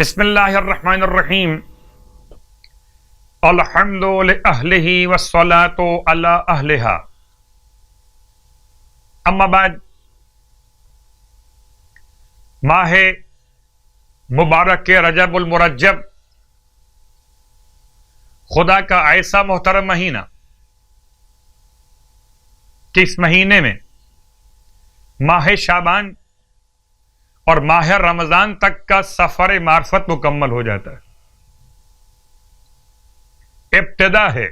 بسم اللہ الرحمن الرحیم الحمد لأہلہ والصلاة علی اہلہا اما بعد ماہ مبارک رجب المرجب خدا کا ایسا محترم مہینہ کہ اس مہینے میں ماہ شعبان اور ماہ رمضان تک کا سفر معرفت مکمل ہو جاتا ہے. ابتدا ہے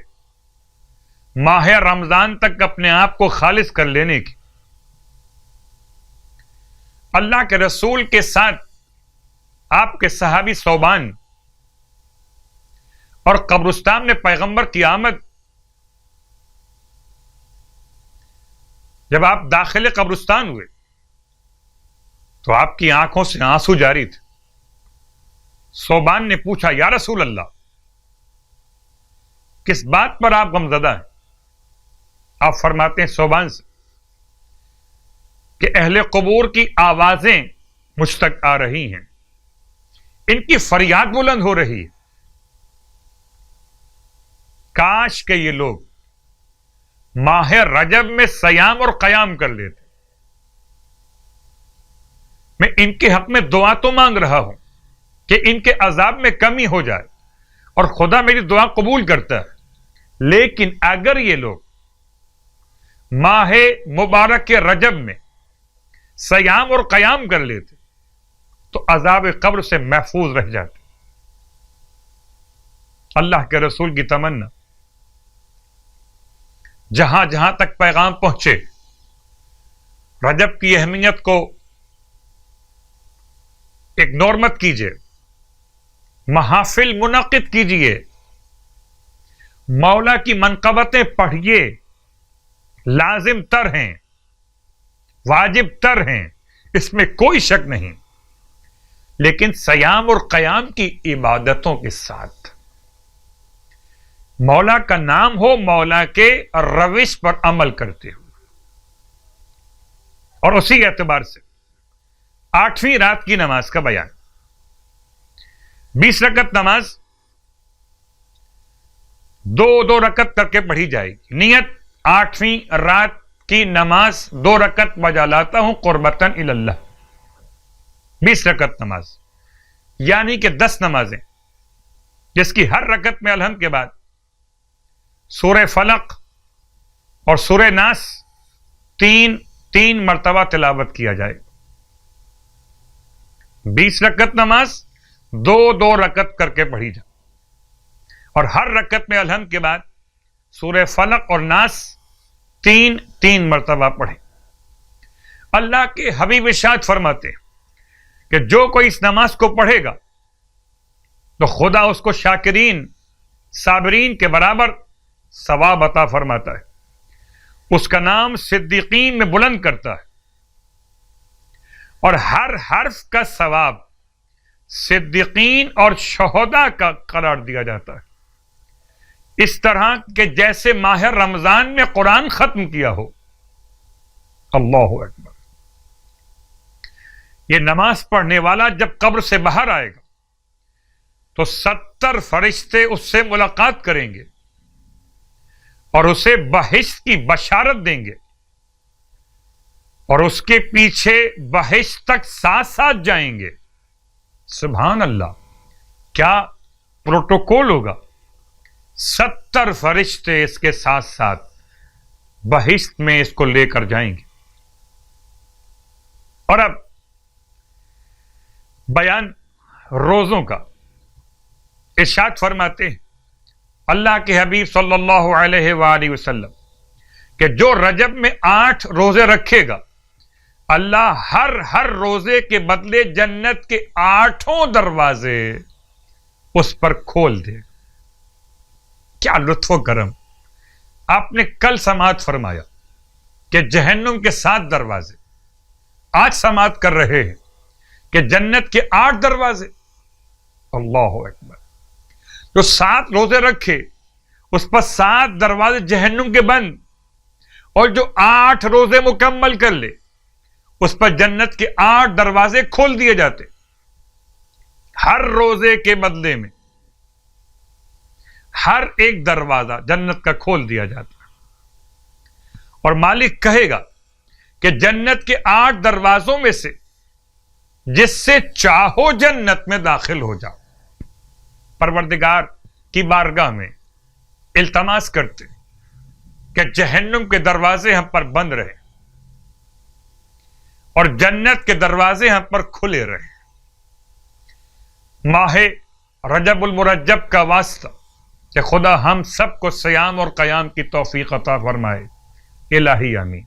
ماہ رمضان تک اپنے آپ کو خالص کر لینے کی. اللہ کے رسول کے ساتھ آپ کے صحابی صوبان اور قبرستان میں پیغمبر کی آمد. جب آپ داخل قبرستان ہوئے تو آپ کی آنکھوں سے آنسو جاری تھے. صوبان نے پوچھا یا رسول اللہ کس بات پر آپ غمزدہ ہیں؟ آپ فرماتے ہیں صوبان سے کہ اہل قبور کی آوازیں مجھ تک آ رہی ہیں، ان کی فریاد بلند ہو رہی ہے. کاش کہ یہ لوگ ماہ رجب میں صیام اور قیام کر لیتے. میں ان کے حق میں دعا تو مانگ رہا ہوں کہ ان کے عذاب میں کمی ہو جائے اور خدا میری دعا قبول کرتا ہے، لیکن اگر یہ لوگ ماہ مبارک رجب میں صیام اور قیام کر لیتے تو عذاب قبر سے محفوظ رہ جاتے. اللہ کے رسول کی تمنا جہاں جہاں تک پیغام پہنچے رجب کی اہمیت کو اگنور مت کیجیے، محافل منعقد کیجیے، مولا کی منقبتیں پڑھیے، لازم تر ہیں، واجب تر ہیں، اس میں کوئی شک نہیں. لیکن صیام اور قیام کی عبادتوں کے ساتھ مولا کا نام ہو، مولا کے روش پر عمل کرتے ہو. اور اسی اعتبار سے 8ویں رات کی نماز کا بیان. 20 رکعت نماز 2 رکعت کر کے پڑھی جائے گی. نیت 8ویں رات کی نماز 2 رکعت بجا لاتا ہوں قربتاً اللہ. 20 رکعت نماز یعنی کہ 10 نمازیں جس کی ہر رکعت میں الحمد کے بعد سورہ فلق اور سورہ ناس 3 مرتبہ تلاوت کیا جائے. 20 رکعت نماز 2 رکعت کر کے پڑھی جائے اور ہر رکعت میں الحمد کے بعد سورہ فلق اور ناس 3 مرتبہ پڑھیں. اللہ کے حبیب ارشاد فرماتے ہیں کہ جو کوئی اس نماز کو پڑھے گا تو خدا اس کو شاکرین صابرین کے برابر ثواب عطا فرماتا ہے، اس کا نام صدیقین میں بلند کرتا ہے اور ہر حرف کا ثواب صدیقین اور شہداء کا قرار دیا جاتا ہے. اس طرح کہ جیسے ماہ رمضان میں قرآن ختم کیا ہو. اللہ اکبر. یہ نماز پڑھنے والا جب قبر سے باہر آئے گا تو 70 فرشتے اس سے ملاقات کریں گے اور اسے بہشت کی بشارت دیں گے اور اس کے پیچھے بہشت تک ساتھ جائیں گے. سبحان اللہ، کیا پروٹوکول ہوگا. 70 فرشتے اس کے ساتھ بہشت میں اس کو لے کر جائیں گے. اور اب بیان روزوں کا. ارشاد فرماتے ہیں اللہ کے حبیب صلی اللہ علیہ وآلہ وسلم کہ جو رجب میں 8 روزے رکھے گا اللہ ہر روزے کے بدلے جنت کے 8 دروازے اس پر کھول دے گا. کیا لطف و کرم. آپ نے کل سماعت فرمایا کہ جہنم کے 7 دروازے، آج سماعت کر رہے ہیں کہ جنت کے 8 دروازے. اللہ اکبر. جو 7 روزے رکھے اس پر 7 دروازے جہنم کے بند، اور جو 8 روزے مکمل کر لے اس پر جنت کے 8 دروازے کھول دیے جاتے. ہر ہر روزے کے بدلے میں ہر ایک دروازہ جنت کا کھول دیا جاتا ہے، اور مالک کہے گا کہ جنت کے 8 دروازوں میں سے جس سے چاہو جنت میں داخل ہو جاؤ۔ پروردگار کی بارگاہ میں التماس کرتے کہ جہنم کے دروازے ہم پر بند رہے اور جنت کے دروازے ہم پر کھلے رہے۔ ماہ رجب المرجب کا واسطہ کہ خدا ہم سب کو صیام اور قیام کی توفیق عطا فرمائے۔ الہی آمین۔